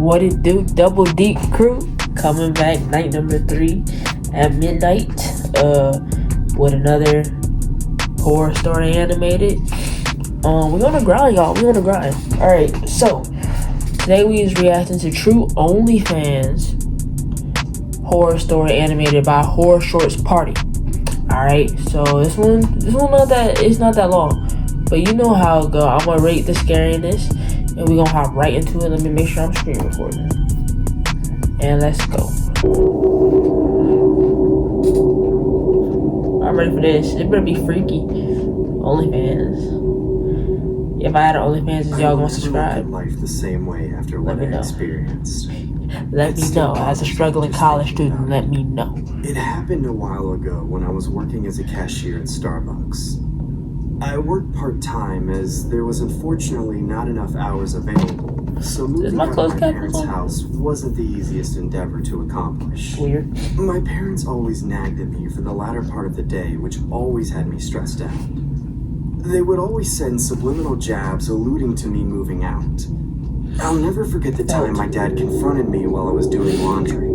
What it do, Double Deep crew, coming back night number 3 at midnight, with another horror story animated. We're gonna grind, y'all. We're gonna grind. Alright, so today we is reacting to True Onlyfans horror story animated by Horror Shorts Party. Alright, so this one not that long. But you know how it go. I'm gonna rate the scariness and we're gonna hop right into it. Let me make sure I'm screen recording. And let's go. I'm ready for this. It better be freaky. Onlyfans. If I had an Onlyfans, is y'all gonna subscribe? Life the same way after what I experienced. Let me know. As a struggling college student, let me know. It happened a while ago when I was working as a cashier at Starbucks. I worked part-time as there was unfortunately not enough hours available, so moving out of my parents' house wasn't the easiest endeavor to accomplish. Weird. My parents always nagged at me for the latter part of the day, which always had me stressed out. They would always send subliminal jabs alluding to me moving out. I'll never forget the time my dad confronted me while I was doing laundry.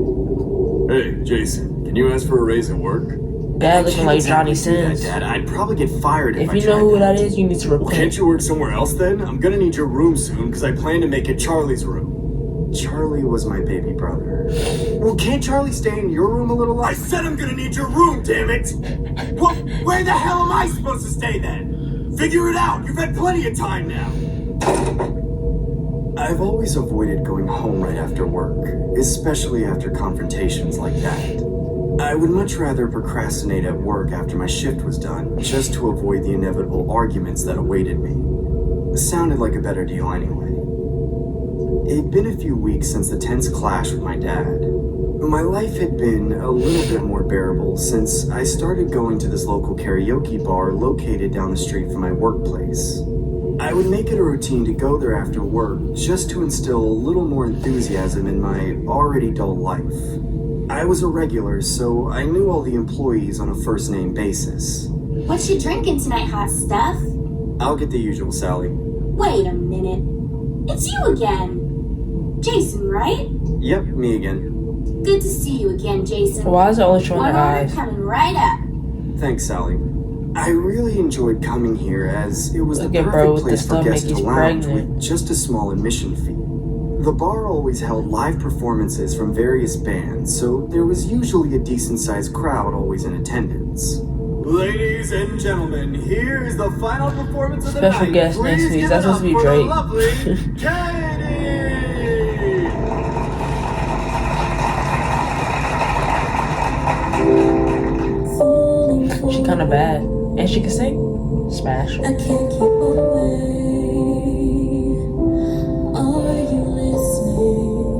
Hey, Jason, can you ask for a raise at work? Dad looking like Johnny Sins. Dad, I'd probably get fired if I you know who that is, you need to repent. Well, can't you work somewhere else then? I'm gonna need your room soon because I plan to make it Charlie's room. Charlie was my baby brother. Well, can't Charlie stay in your room a little longer? I said I'm gonna need your room, damn it! Well, where the hell am I supposed to stay then? Figure it out. You've had plenty of time now. I've always avoided going home right after work, especially after confrontations like that. I would much rather procrastinate at work after my shift was done, just to avoid the inevitable arguments that awaited me. It sounded like a better deal anyway. It'd been a few weeks since the tense clash with my dad. My life had been a little bit more bearable since I started going to this local karaoke bar located down the street from my workplace. I would make it a routine to go there after work just to instill a little more enthusiasm in my already dull life. I was a regular, so I knew all the employees on a first-name basis. What you drinking tonight, hot stuff? I'll get the usual, Sally. Wait a minute. It's you again. Jason, right? Yep, me again. Good to see you again, Jason. Why is it always showing One their order eyes? coming right up. Thanks, Sally. I really enjoyed coming here as it was the Look at perfect bro with place the for guests to stomach, he's lounge pregnant. with just a small admission fee. The bar always held live performances from various bands, so there was usually a decent-sized crowd always in attendance. Ladies and gentlemen, here is the final performance of the Special night. guest Please next week. give That's it up supposed to be for the Drake. lovely Katie! She kinda bad. And she can sing. Smash. I can't keep away. Are you listening?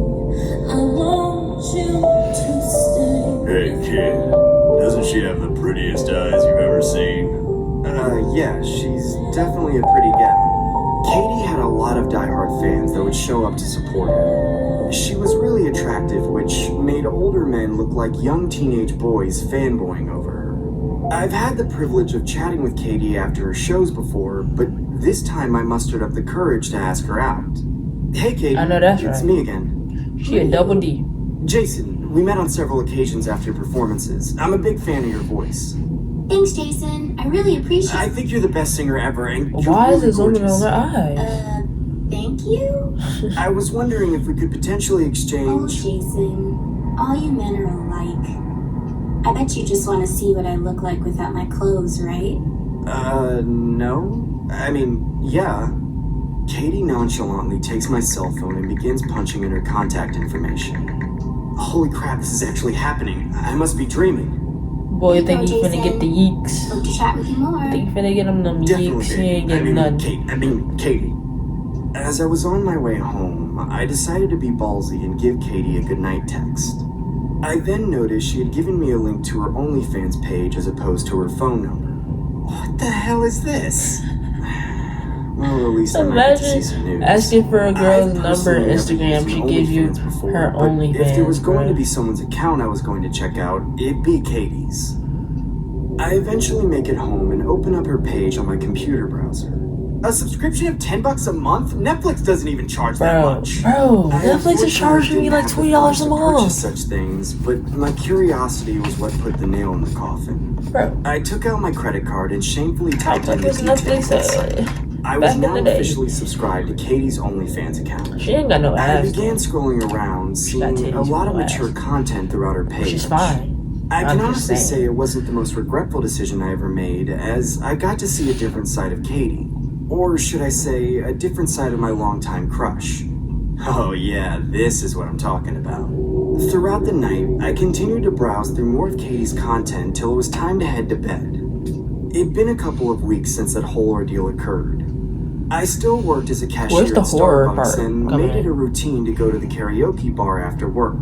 I want you to stay. Hey kid, doesn't she have the prettiest eyes you've ever seen? Yeah, she's definitely a pretty gal. Katie had a lot of diehard fans that would show up to support her. She was really attractive, which made older men look like young teenage boys fanboying over her. I've had the privilege of chatting with Katie after her shows before, but this time I mustered up the courage to ask her out. Hey Katie, I know that's it's right. me again. She a double D. Jason, we met on several occasions after performances. I'm a big fan of your voice. Thanks, Jason. I really appreciate I think you're the best singer ever, and you're Why is really it zooming gorgeous. on her eyes? Thank you? I was wondering if we could potentially Oh, exchange... Jason. All you men are alike. I bet you just want to see what I look like without my clothes, right? No. I mean, yeah. Katie nonchalantly takes my cell phone and begins punching in her contact information. Holy crap, this is actually happening. I must be dreaming. Boy, you think you finna get the yeeks. Hope to chat with you more. Think you finna get them Definitely. yeeks. He ain't getting nothing. Katie. As I was on my way home, I decided to be ballsy and give Katie a goodnight text. I then noticed she had given me a link to her OnlyFans page as opposed to her phone number. What the hell is this? Well, at least I might get to see some news. Imagine asking for a girl's I've number personally on never Instagram. used She an gives you OnlyFans before, her but OnlyFans. if there was going to bruh. be someone's account I was going to check out, it'd be Katie's. I eventually make it home and open up her page on my computer browser. A subscription of $10 a month? Netflix doesn't even charge that much. Bro, I Netflix is charging me like $20 a to month. purchase such things, but my curiosity was what put the nail in the coffin. Bro, I took out my credit card and shamefully how typed in much the was details. Netflix? I was back in now the day? officially subscribed to Katie's Onlyfans account. She ain't got no I ass. began scrolling around, got seeing titties, a lot of no mature ass. content throughout her page. She's fine. I I'm can just honestly saying. say it wasn't the most regretful decision I ever made, as I got to see a different side of Katie. Or should I say, a different side of my longtime crush. Oh yeah, this is what I'm talking about. Throughout the night, I continued to browse through more of Katie's content till it was time to head to bed. It'd been a couple of weeks since that whole ordeal occurred. I still worked as a cashier Where's the at horror Starbucks part and coming made it in? a routine to go to the karaoke bar after work.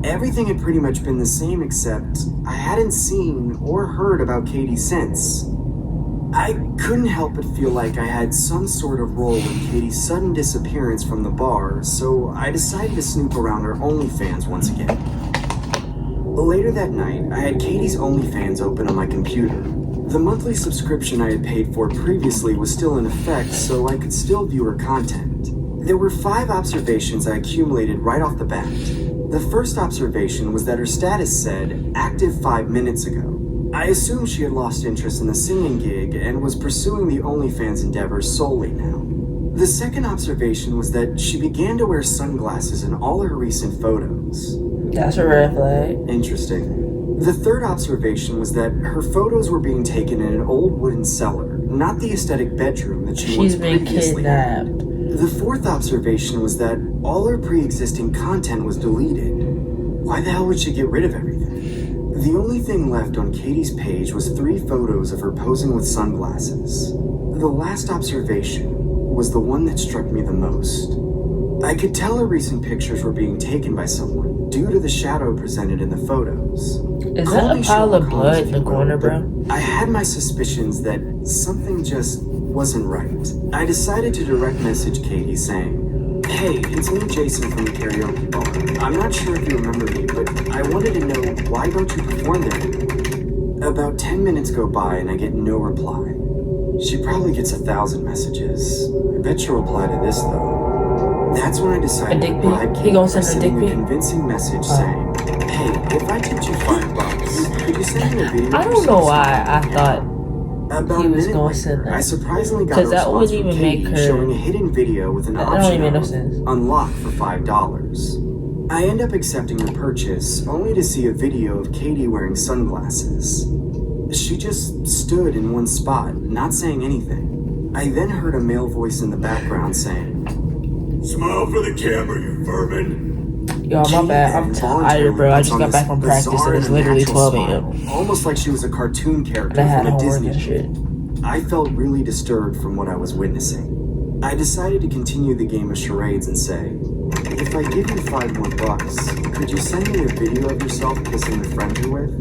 Everything had pretty much been the same, except I hadn't seen or heard about Katie since. I couldn't help but feel like I had some sort of role in Katie's sudden disappearance from the bar, so I decided to snoop around her OnlyFans once again. Later that night, I had Katie's OnlyFans open on my computer. The monthly subscription I had paid for previously was still in effect, so I could still view her content. There were 5 observations I accumulated right off the bat. The first observation was that her status said, active 5 minutes ago. I assumed she had lost interest in the singing gig and was pursuing the OnlyFans endeavors solely now. The second observation was that she began to wear sunglasses in all her recent photos. That's a red flag. Interesting. The third observation was that her photos were being taken in an old wooden cellar, not the aesthetic bedroom that she once She's been previously had. kidnapped. The fourth observation was that all her pre-existing content was deleted. Why the hell would she get rid of everything? The only thing left on Katie's page was 3 photos of her posing with sunglasses. The last observation was the one that struck me the most. I could tell her recent pictures were being taken by someone due to the shadow presented in the photos. Is Call that me a pile Sherlock of Holmes blood if in the you will, corner, but bro? I had my suspicions that something just wasn't right. I decided to direct message Katie saying, "Hey, it's me, Jason from the karaoke bar. I'm not sure if you remember me, but I wanted to know, why don't you perform there anymore?" About 10 minutes go by and I get no reply. She probably gets 1,000 messages. I bet she'll reply to this though. That's when I decided A dick to pic? bribe He Katie gonna by send her a sending dick a pic? convincing message saying, "Hey, if I tipped you $5, could you send me a video?" I of don't know yourself why I singing?" thought About he a was minute gonna later, send that. I surprisingly got a 'Cause that response wouldn't from even make Katie her- showing a hidden video with an That don't option even make no mode, sense. unlocked for $5. I end up accepting her purchase, only to see a video of Katie wearing sunglasses. She just stood in one spot, not saying anything. I then heard a male voice in the background saying, Smile for the camera, you vermin. Yo, my bad. I'm tired, bro. I just got back from practice and it's literally 12 a.m. Almost like she was a cartoon character And I had from a homework Disney and show. shit. I felt really disturbed from what I was witnessing. I decided to continue the game of charades and say, "If I give you $5 more, could you send me a video of yourself kissing the friend you're with?"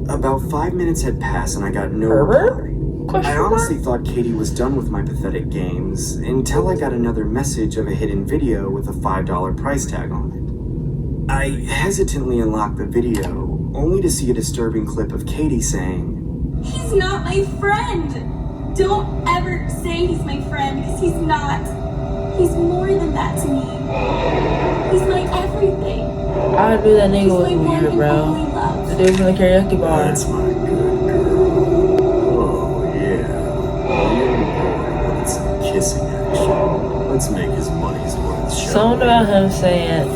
About 5 minutes had passed and I got no Pervert? reply. Question I mark? honestly thought Katie was done with my pathetic games until I got another message of a hidden video with a $5 price tag on it. I hesitantly unlocked the video, only to see a disturbing clip of Katie saying, He's not my friend. Don't ever say he's my friend because he's not. He's more than that to me. He's my everything. I knew that He's nigga was my one weird, and bro. only love. The dude from the karaoke bar. "That's my good girl. Oh, yeah. Boy, wanted some kissing action. Let's make his money's worth, shall Something we?" about him saying,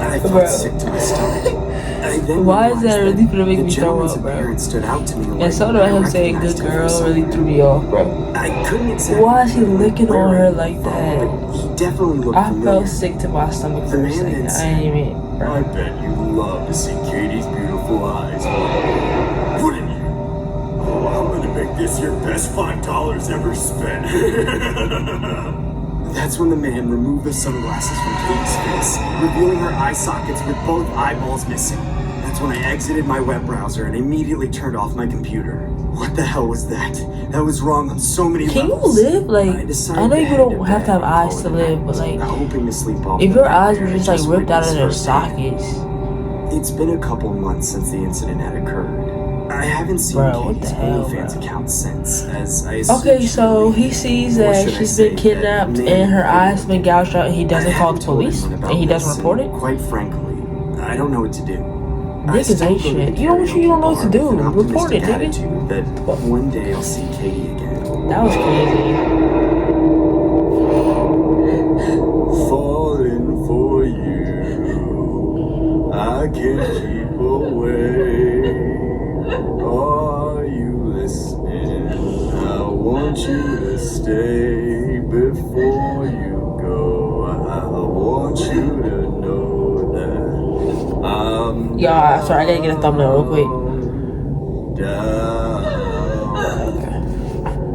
I felt Bro. sick to my stomach. I then Why is that realized really gonna make the me throw gentleman's up, bro? appearance stood out to me in a way and something that I about him saying recognized good him from girl somewhere. really threw me off, bro. I couldn't exactly. Why is he licking on her like but that? he definitely looked I familiar. felt sick to my stomach The for a man second. then I said, ain't even, I bro. bet you love to see Katie's beautiful eyes. Wouldn't you? Oh, I'm gonna make this your best $5 ever spent. That's when the man removed the sunglasses from Katie's face, revealing her eye sockets with both eyeballs missing. That's when I exited my web browser and immediately turned off my computer. What the hell was that? That was wrong on so many Can you levels. live? Like, decided I know to you head don't to have to bed have and eyes call to it live, night, but like, hoping to sleep off if the your eyes were nightmare I just like ripped out of their witnessed firsthand. sockets, It's been a couple months since the incident had occurred. I haven't seen Bro, what Katie's the hell, Onlyfans bro? account since, as I assume Okay, she so he deleted it. sees Or that should I she's say been that kidnapped many and her video eyes been gouged out, and he I doesn't call the haven't told police, anyone about and he doesn't this, report it. and quite frankly, I don't know what to do. I Niggas still ain't go to the shit. You don't karaoke know what to bar do. with an Report it, optimistic nigga. attitude that one day I'll see Katie again. That was crazy. Falling for you, I can't keep away. Are you listening? I want you to stay before you go. I want you to know that I'm Y'all, sorry, I gotta get a thumbnail real quick. down.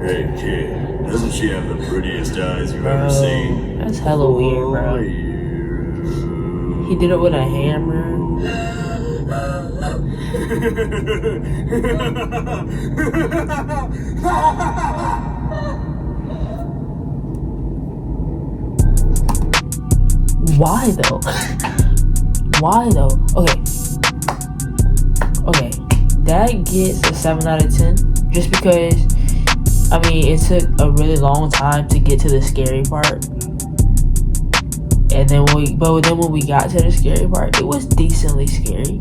Hey kid, doesn't she have the prettiest eyes you've ever seen? That's hella weird, bro. He did it with a hammer. Why though? Why though? Okay, that gets a 7 out of 10 just because, I mean, it took a really long time to get to the scary part, and then when we got to the scary part, it was decently scary.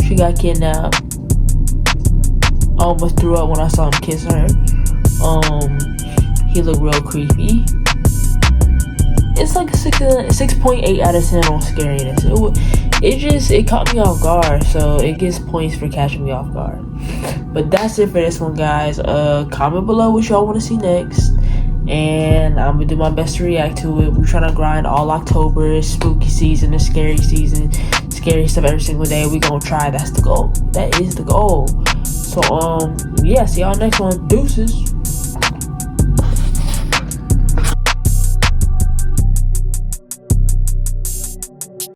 She got kidnapped. I almost threw up when I saw him kiss her. He looked real creepy. It's like a 6.8 out of 10 on scariness. It caught me off guard, so it gets points for catching me off guard. But that's it for this one, guys. Comment below what y'all want to see next, and I'm gonna do my best to react to it. We're trying to grind all October, spooky season, and scary season, scary stuff every single day. We gonna try. That's the goal. That is the goal. So yeah, see y'all next one. Deuces.